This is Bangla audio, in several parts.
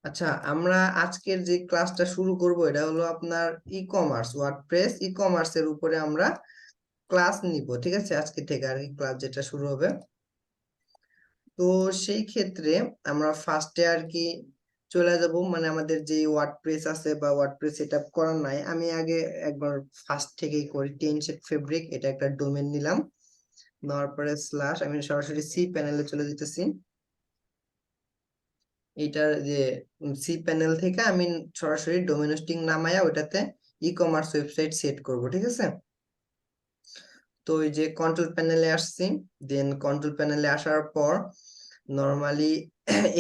আচ্ছা, আমরা আজকের যে ক্লাসটা শুরু করব এটা হলো আপনার ই কমার্স, ওয়ার্ডপ্রেস ই কমার্সের উপরে আমরা ক্লাস নিব। ঠিক আছে, আজকে থেকে আর কি ক্লাস যেটা শুরু হবে। তো সেই ক্ষেত্রে আমরা ফার্স্টে আর কি চলে যাব, মানে আমাদের যে ওয়ার্ডপ্রেস আছে বা ওয়ার্ডপ্রেস সেটআপ করা নাই, আমি আগে একবার ফার্স্ট থেকেই করি। টেনশেড ফেব্রিক, এটা একটা ডোমেন নিলাম, নেওয়ার পরে স্ল্যাশ আমি সরাসরি সি প্যানেলে চলে যেতেছি। এইটার যে সি প্যানেল থেকে আমি সরাসরি ডোমেন হোস্টিং নামায়া ওটাতে ই কমার্স ওয়েবসাইট সেট করব। ঠিক আছে, তো এই যে কন্ট্রোল প্যানেলে আসছি। দেন কন্ট্রোল প্যানেলে আসার পর নরমালি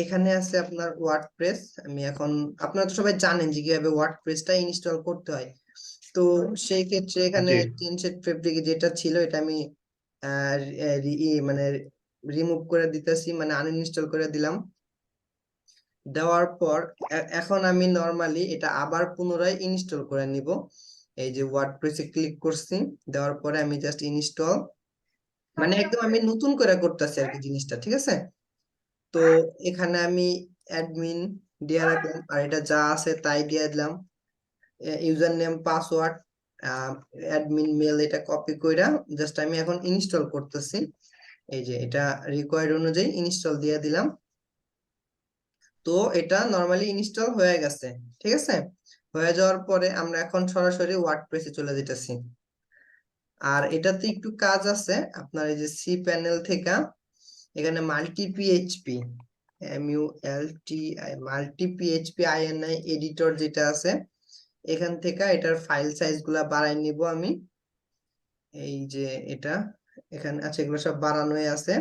এখানে আছে আপনার ওয়ার্ডপ্রেস। আমি এখন, আপনারা তো সবাই জানেন যে কিভাবে ওয়ার্ডপ্রেসটা ইনস্টল করতে হয়। তো সেই ক্ষেত্রে এখানে জি টেনশেড ফেব্রিক যেটা ছিল এটা আমি মানে রিমুভ করে দিতেছি, মানে আনইনস্টল করে দিলাম। দেওয়ার পর এখন আমি নরমালি এটা আবার পুনরায় ইনস্টল করে নিব। এই যে ওয়ার্ডপ্রেসে ক্লিক করছি, দেওয়ার পরে আমি জাস্ট ইনস্টল, মানে একদম আমি নতুন করে করতেছি আর কি জিনিসটা। ঠিক আছে, তো এখানে আমি অ্যাডমিন দিয়ে রাখলাম, আর এটা যা আছে তাই দিয়ে দিলাম। User name, password, admin mail, এটা কপি কইরা জাস্ট আমি এখন ইনস্টল করতেছি। এই যে এটা রিকোয়ার্ড অনুযায়ী ইনস্টল দিয়ে দিলাম। তো এটা নরমালি ইনস্টল হয়ে গেছে। ঠিক আছে, হয়ে যাওয়ার পরে আমরা এখন সরাসরি ওয়ার্ডপ্রেসে চলে যেতেছি। আর এটাতে একটু কাজ আছে আপনার, এই যে সি প্যানেল থেকে এখানে multi PHP, multi PHP INI editor যেটা আছে, এখান থেকে এটার ফাইল সাইজ গুলা বাড়াই নিব আমি। এই যে এটা এখানে আছে, এগুলো সব বাড়ানোই আছে।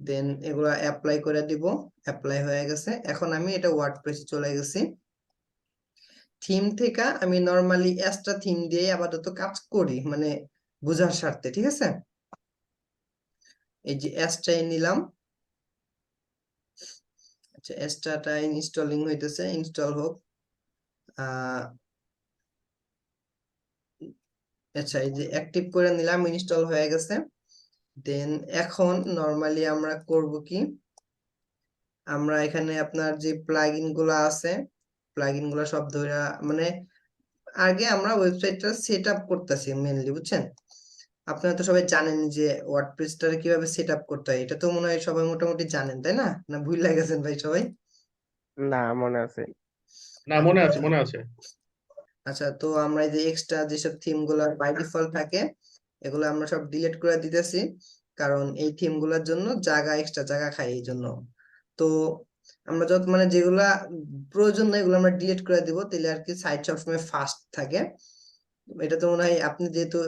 দেন এগুলা অ্যাপ্লাই করে দিব, অ্যাপ্লাই হয়ে গেছে। এখন আমি এটা ওয়ার্ডপ্রেসে চলে গেছি। থিম থেকে আমি নরমালি এক্সট্রা থিম দিয়ে আপাতত কাজ করি, মানে বোঝার স্বার্থে। ঠিক আছে, এই যে এক্সট্রা নিলাম। আচ্ছা, এক্সট্রাটা ইনস্টলিং হইতেছে, ইনস্টল হোক। আহ আচ্ছা, এই যে অ্যাক্টিভ করে নিলাম, ইনস্টল হয়ে গেছে। দেন এখন নরমালি আমরা করব কি, আমরা এখানে আপনার যে প্লাগইন গুলো আছে, প্লাগইন গুলো সব ধরে, মানে আগে আমরা ওয়েবসাইটটা সেট আপ করতেছি মেনলি, বুঝছেন? আপনারা তো সবাই জানেন যে ওয়ার্ডপ্রেসটা কিভাবে সেট আপ করতে হয়, এটা তো মনে হয় সবাই মোটামুটি জানেন, তাই না? না ভুলে গেছেন ভাই সবাই? না মনে আছে। আচ্ছা, মনে আছে। আচ্ছা, তো আমরা এই যে এক্সট্রা যেসব থিম গুলো বাই ডিফল্ট থাকে এগুলো আমরা সব ডিলিট করে দিতেছি, কারণ এই থিম গুলোর জন্য জায়গা, এক্সট্রা জায়গা খায় এই জন্য। তো আমরা যত, মানে যেগুলা প্রয়োজন নয় এগুলো আমরা ডিলিট করে দিব, তাহলে আর কি সাইট সবসময় ফাস্ট থাকে। এটা তো মনে হয় আপনি যেহেতু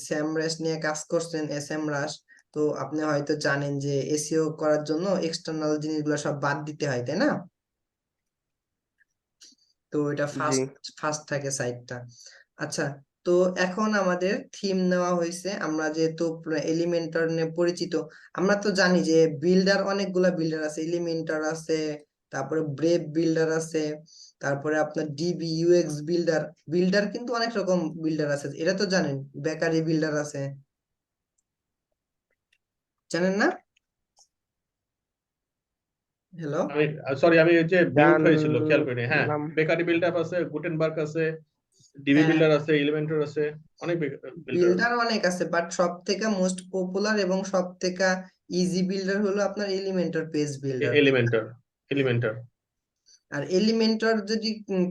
স্যামরাশ নিয়ে কাজ করছেন, এসএমরাশ, তো আপনি হয়তো জানেন যে এসইও করার জন্য এক্সটার্নাল জিনিসগুলো সব বাদ দিতে হয়, তাই না? তো এটা জি ফাস্ট ফাস্ট থাকে সাইটটা। আচ্ছা, তো এখন আমাদের থিম নেওয়া হয়েছে, আমরা যেহেতু এলিমেন্টর নিয়ে পরিচিত, আমরা তো জানি যে বিল্ডার, অনেকগুলা বিল্ডার আছে, এলিমেন্টর আছে, তারপরে ব্রেভ বিল্ডার আছে, তারপরে আপনার ডিবি ইউএক্স বিল্ডার, বিল্ডার কিন্তু অনেক রকম বিল্ডার আছে, এটা তো জানেন। বেকারি বিল্ডার আছে, জানেন না? হ্যালো? আমি সরি, আমি ওই যে মিউট হয়েছিল, খেয়াল করিনি। হ্যাঁ, হুম। জানলাম। বেকারি বিল্ড আপ আছে, গুটেনবার্গ আছে, ডিবি হ্যাঁ, বিল্ডার আছে, এলিমেন্টর আছে, অনেক বিল্ডার। বিল্ডার অনেক আছে, বাট সব থেকে মোস্ট পপুলার এবং সব থেকে ইজি বিল্ডার হলো আপনার Elementor page builder. Elementor Elementor আর এলিমেন্টর যদি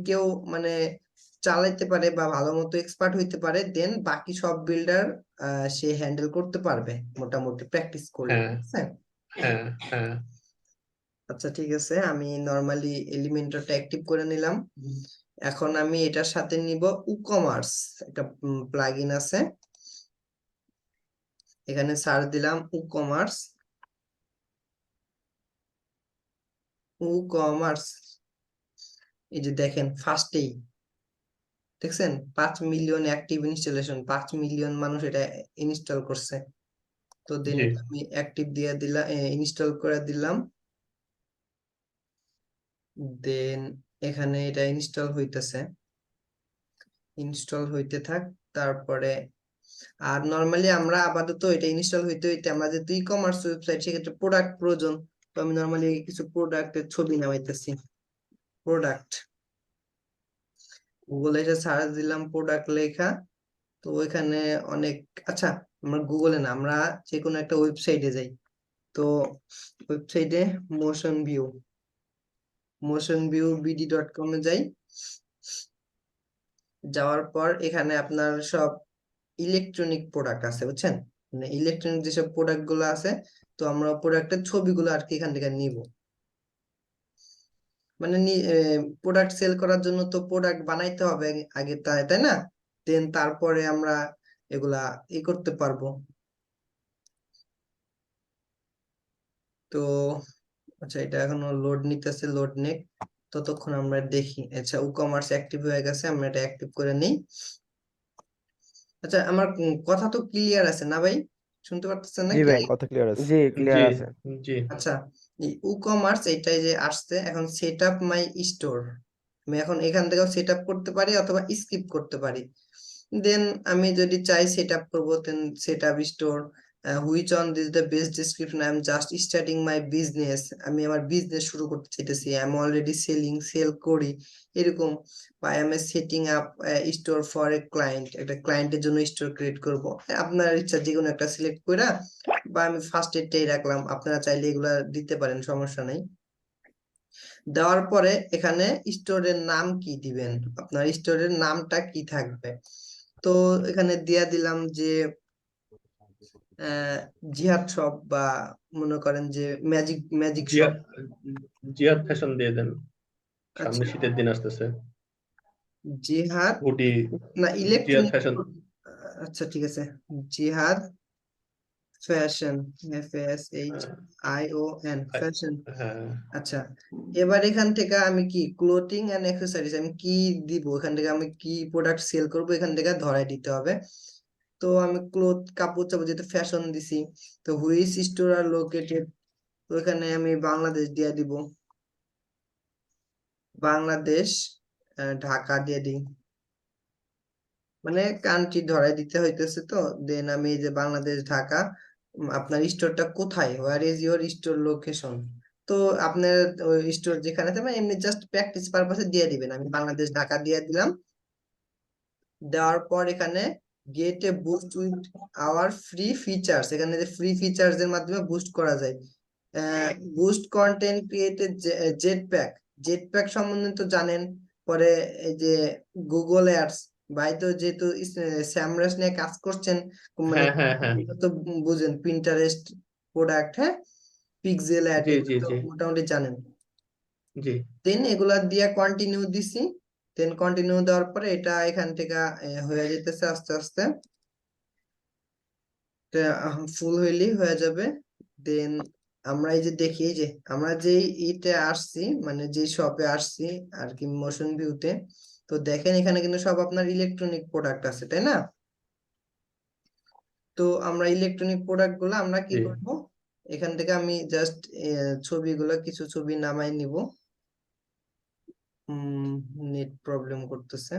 কেউ মানে চালাইতে পারে বা ভালো মতো এক্সপার্ট হইতে পারে, দেন বাকি সব বিল্ডার সে হ্যান্ডেল করতে পারবে মোটামুটি প্র্যাকটিস করলে। হ্যাঁ, ঠিক আছে, হ্যাঁ, হ্যাঁ। আচ্ছা ঠিক আছে, আমি নরমালি এলিমেন্টরটা অ্যাক্টিভ করে নিলাম। এখন আমি এটার সাথে নিব উকমার্স, একটা প্লাগইন আছে, এখানে সার্চ দিলাম উকমার্স। উকমার্স, এই যে দেখেন ফার্স্টেই দেখছেন 5 মিলিয়ন অ্যাক্টিভ ইনস্টলেশন, 5 মিলিয়ন মানুষ এটা ইনস্টল করছে। তো দেন জি এটা আমি অ্যাক্টিভ দিয়ে দিলাম, ইনস্টল করে দিলাম। দেন এখানে এটা ইনস্টল হইতেছে, ইনস্টল হইতে থাক। তারপরে আর নরমালি আমরা আপাতত এটা ইনস্টল হইতে হইতে, আমরা যেহেতু ই কমার্স ওয়েবসাইট সেক্ষেত্রে প্রোডাক্ট প্রয়োজন, তো আমি নরমালি কিছু প্রোডাক্টের ছবি নামাইতেছি। প্রোডাক্ট, গুগলে এসে সার্চ দিলাম প্রোডাক্ট লেখা, তো ওইখানে অনেক, আচ্ছা আমরা গুগলে না, আমরা যে কোনো একটা ওয়েবসাইটে যাই। তো ওয়েবসাইটে motionviewbd.com এ যাই। যাওয়ার পর এখানে আপনার সব ইলেকট্রনিক প্রোডাক্ট আছে, বুঝছেন, মানে ইলেকট্রনিক যেসব প্রোডাক্ট গুলো আছে, তো আমরা প্রোডাক্টের ছবিগুলো আর কি এখান থেকে নিব। মানে প্রোডাক্ট সেল করার জন্য তো প্রোডাক্ট বানাইতে হবে আগে, তাই তাই না, দেন তারপরে আমরা এগুলা করতে পারবো। তো আচ্ছা, এটা এখনো লোড নিতেছে, লোড নেক, ততক্ষণ আমরা দেখি। আচ্ছা, ই কমার্স অ্যাক্টিভ হয়ে গেছে, আমরা এটা অ্যাক্টিভ করে নিই। আচ্ছা, আমার কথা তো ক্লিয়ার আছে না ভাই, শুনতে পারতেছেন জি নাকি? ভাই, কথা ক্লিয়ার আছে। জি ক্লিয়ার জি আছে। জি আচ্ছা, এই ই কমার্স এটাই যে আসছে, এখন সেট আপ মাই স্টোর, আমি এখন এখান থেকেও সেট আপ করতে পারি অথবা স্কিপ করতে পারি। দেন আমি যদি চাই সেট আপ করবো, then set up store, which on this the best description, I am just starting my business, আমি আমার বিজনেস শুরু করতে চাইতেছি, আই এম অলরেডি সেল করি, এরকম। বা I am setting up store for a client, একটা ক্লায়েন্টের জন্য স্টোর ক্রিয়েট করব, আপনার ইচ্ছা যে কোনো একটা সিলেক্ট করে, বা আমি ফার্স্ট এডটাই রাখলাম, আপনারা চাইলে এগুলা দিতে পারেন, সমস্যা নেই। দেওয়ার পরে এখানে স্টোরের নাম কি দিবেন, আপনার স্টোরের নামটা কি থাকবে, তো এখানে দিয়া দিলাম যে জিহাদ শপ, বা মনে করেন যে magic magic shop. Ziyad Ziyad fashion দিয়ে দেন, সামনে আচ্ছা, শীতের দিন আসতেছে। জিহাদ, হুডি, না জিয়াদ ইলেকট্রনিক, ফ্যাশন। আচ্ছা ঠিক আছে, জিহাদ ফ্যাশন, FASHION হ্যাঁ ফ্যাশন। হ্যাঁ, আচ্ছা, এবার এখান থেকে আমি কি ক্লোথিং এন্ড অ্যাক্সেসরিজ আমি কি দিব, এখান থেকে আমি কি প্রোডাক্ট সেল করব, এখান থেকে ধরাই দিতে হবে। তো আমি কাপড় চাপড় যেহেতু ফ্যাশন দিছি, তো হুইচ স্টোর আর লোকেটেড, তো এখানে আমি বাংলাদেশ দিয়ে দিব, বাংলাদেশ, ঢাকা দিয়ে দিই, মানে কান্ট্রি ধরাই দিতে হইতেছে। তো দেন আমি এই যে বাংলাদেশ ঢাকা, আপনার স্টোরটা কোথায়, where is your store location, তো আপনার স্টোর যেখানে থাকবে এমনি জাস্ট প্র্যাকটিস পারপাসে দিয়ে দিবেন, আমি বাংলাদেশ ঢাকা দিয়ে দিলাম। দেওয়ার পর এখানে gate A boost with our free features, এখানে যে ফ্রি ফিচার্স এর মাধ্যমে বুস্ট করা যায়, boost content created jet pack, jet pack সম্বন্ধে তো জানেন। পরে এই যে গুগল অ্যাডস, ভাই তো যেহেতু স্যামরাস নিয়ে কাজ করছেন, মানে হ্যাঁ হ্যাঁ হ্যাঁ, এটা তো বুঝেন, পিন্টারেস্ট প্রোডাক্ট, হ্যাঁ, পিক্সেল অ্যাড, জি এটা জি তো জি মোটামুটি জানেন। জি। দেন এগুলা দিয়ে কন্টিনিউ দিছি, দেন কন্টিনিউ দেওয়ার পরে এটা এখান থেকে হয়ে যেতেছে আস্তে আস্তে, ফুল হইলেই হয়ে যাবে। দেন আমরা এই যে দেখি, এই যে আমরা যে ইতে আসছি, মানে যে শপে আসছি আর কি, মোশন ভিউতে, তো দেখেন এখানে কিন্তু সব আপনার ইলেকট্রনিক প্রোডাক্ট আছে, তাই না? তো আমরা ইলেকট্রনিক প্রোডাক্ট গুলো আমরা কি জি করব, এখান থেকে আমি জাস্ট ছবিগুলো, কিছু ছবি নামাই নিব। নেট প্রবলেম করতেছে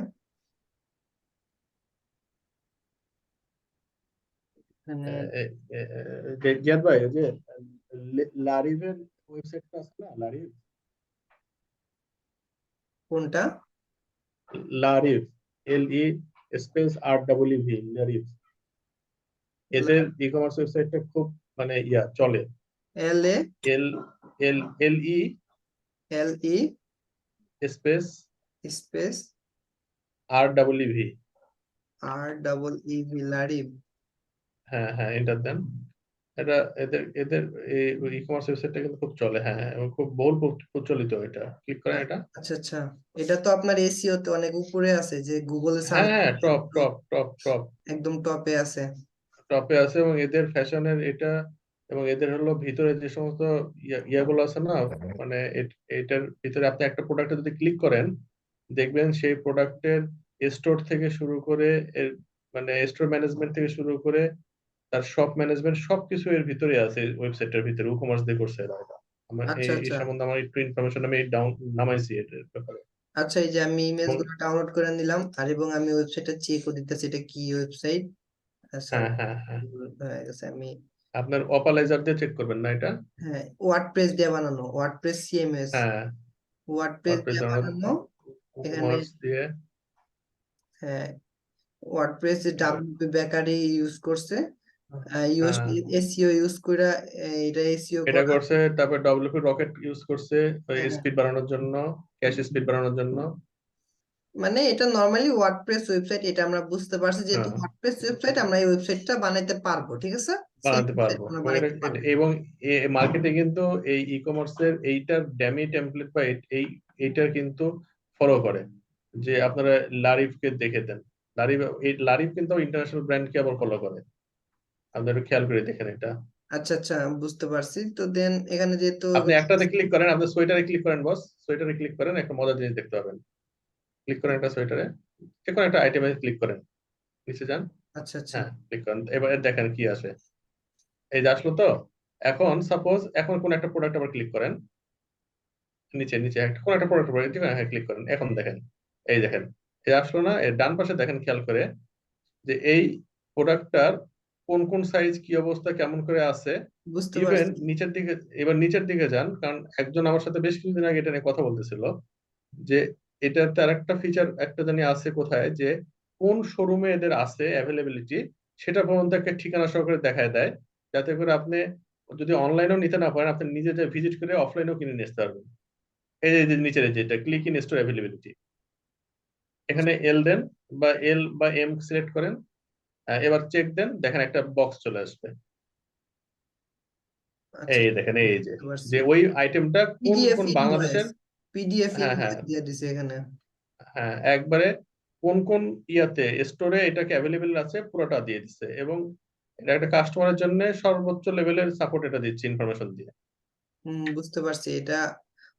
এখানে। জিয়াদ ভাই, ওই যে লারিভের ওয়েবসাইটটা আছে না, লারিভ, কোনটা? Le Reve, LE space RWV, Le Reve, এদের ই কমার্স ওয়েবসাইটটা খুব মানে চলে। LA এল এল LE LE space space RWV। REE লারিব। হ্যাঁ হ্যাঁ, এন্টার দেন। এটা এদের এদের ই কমার্স ওয়েবসাইটটা কিন্তু খুব চলে, হ্যাঁ হ্যাঁ, এবং খুব বহুল প্রচলিত। এটা ক্লিক করেন এটা। আচ্ছা আচ্ছা, এটা তো আপনার এসইও তে অনেক উপরে আছে, যে গুগলে সার্চ হ্যাঁ হ্যাঁ, টপ টপ টপ টপ একদম টপে আছে। টপে আছে, এবং এদের ফ্যাশনের এটা, এবং এদের হলো ভিতরে যে সমস্ত ইয়াগুলো আছে না, মানে এটার ভিতরে আপনি একটা প্রোডাক্টে যদি ক্লিক করেন, দেখবেন সেই প্রোডাক্টের স্টোর থেকে শুরু করে এর মানে স্টোর ম্যানেজমেন্ট থেকে শুরু করে তার শপ ম্যানেজমেন্ট সবকিছু এর ভিতরে আছে, ওয়েবসাইটের ভিতরে ই কমার্স দিয়ে করছে এরা। এটা আমার আচ্ছা এই আচ্ছা সম্বন্ধে আমার একটু ইনফরমেশন আমি নামাইছি এটার ব্যাপারে। আচ্ছা, এই যে আমি ইমেজ এবং গুলো ডাউনলোড করে নিলাম, আর এবং আমি ওয়েবসাইটটা চেক করে দিতেছি এটা কি ওয়েবসাইট। আচ্ছা, হ্যাঁ হ্যাঁ হ্যাঁ, হয়ে গেছে। আমি, আপনার অপালাইজার দিয়ে চেক করবেন না এটা। হ্যাঁ, ওয়ার্ডপ্রেস দিয়ে বানানো, ওয়ার্ডপ্রেস সিএমএস, হ্যাঁ ওয়ার্ডপ্রেস ওয়ার্ডপ্রেস দিয়ে বানানো। এখানে ওয়ার্ডস দিয়ে হ্যাঁ ওয়ার্ডপ্রেস ডাব্লিউপি বেকারি ইউজ করছে, ইউএস হ্যাঁ এসইও ইউজ করে এটা এসইও এটা করা। করছে, তারপর ডব্লিউপি রকেট ইউজ করছে হ্যাঁ, স্পিড বাড়ানোর জন্য, ক্যাশ স্পিড বাড়ানোর জন্য। মানে এটা নরমালি ওয়ার্ডপ্রেস ওয়েবসাইট, এটা আমরা বুঝতে পারছি যেহেতু হ্যাঁ ওয়ার্ডপ্রেস ওয়েবসাইট আমরা এই ওয়েবসাইটটা বানাইতে পারবো, ঠিক আছে, সেম বানাতে ওয়েবসাইট পারবো আমরা তো বানাইতে পারবো। এবং মার্কেটে কিন্তু এই ই কমার্সের এইটার ড্যামি টেমপ্লেট বা এইটার কিন্তু ফলো করে। যে আপনারা লারিফকে দেখে দেন, লারিফ কিন্তু ইন্টারন্যাশনাল ব্র্যান্ডকে আবার ফলো করে, আপনারা একটু খেয়াল করে দেখেন এটা। আচ্ছা আচ্ছা, বুঝতে পারছি। তো দেন এখানে যেহেতু আপনি একটাতে ক্লিক করেন, আপনি সোয়েটারে ক্লিক করেন বস, সোয়েটারে ক্লিক করেন, একটা মজার জিনিস দেখতে পাবেন। ক্লিক করেন একটা সোয়েটারে, যে কোনো একটা আইটেমে ক্লিক করেন, নিচে যান। আচ্ছা আচ্ছা, হ্যাঁ ক্লিক করেন, এবারে দেখেন কি আসে। এই যে আসলো তো। এখন সাপোজ এখন কোন একটা প্রোডাক্ট আবার ক্লিক করেন, নিচে নিচে একটা কোন একটা প্রোডাক্ট উপরে হ্যাঁ ক্লিক করেন, এখন দেখেন। এই দেখেন, এই আসলো না, এর ডান পাশে দেখেন খেয়াল করে, যে এই প্রোডাক্টটার কোন কোন সাইজ কি অবস্থা কেমন করে আছে। বুঝতে ইভেন পারছি। নিচের দিকে, এবার নিচের দিকে যান, কারণ একজন আমার সাথে বেশ কিছুদিন আগে এটা নিয়ে কথা বলতেছিল, যে এটাতে আরেকটা ফিচার একটা জানি আছে কোথায়, যে কোন শোরুমে এদের আছে অ্যাভেলেবিলিটি, সেটা পর্যন্ত একটা ঠিকানা সহকারে দেখায় দেয়, যাতে করে আপনি যদি অনলাইনেও নিতে না পারেন, আপনি নিজে যে ভিজিট করে অফলাইনেও কিনে নিতে পারবেন। এই যে নিচের যেটা ক্লিক ইন স্টোর অ্যাভেলেবিলিটি, এখানে এল দেন, বা এল বা এম সিলেক্ট করেন। এবার চেক দেন, দেখেন একটা বক্স চলে আসবে। আচ্ছা, এই দেখেন, এই যে বুঝতে পারছি। যে ওই আইটেমটা কোন পিডিএফ কোন ইনভয়েস, বাংলাদেশের। পিডিএফ হ্যাঁ হ্যাঁ ইনভয়েস দিয়ে দিছে এখানে। হ্যাঁ, একবারে কোন কোন ইয়াতে স্টোরে এটাকে অ্যাভেলেবেল আছে পুরোটা দিয়ে দিচ্ছে, এবং এটা একটা কাস্টমারের জন্য সর্বোচ্চ লেভেলের সাপোর্ট এটা দিচ্ছে ইনফরমেশন দিয়ে। বুঝতে পারছি, এটা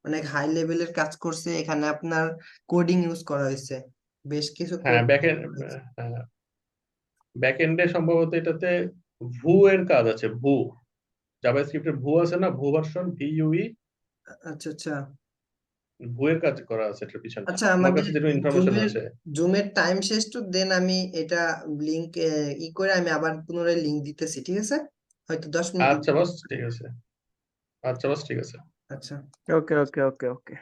অনেক হাই লেভেলের কাজ করছে। এখানে আপনার কোডিং ইউজ করা হয়েছে, বেশ কিছু হ্যাঁ কোড। ব্যাক এন্ডে সম্ভবত এটাতে ভু এর কাজ আছে, ভু জাভাস্ক্রিপ্টের ভু আছে না, ভু ভার্সন ভিইউই, আচ্ছা আচ্ছা ভু এর কাজ করা আছে এটার পিছনে, আচ্ছা, আমার আমাদের কাছে যেটা ইনফরমেশন জুমের আছে। জুমের টাইম শেষ, তো দেন আমি এটা লিংক ই করে আমি আবার পুনরায় লিংক দিতেছি, ঠিক আছে, হয়তো 10 মিনিট। আচ্ছা বস ঠিক আছে, আচ্ছা বস ঠিক আছে। আচ্ছা, ওকে ওকে ওকে ওকে।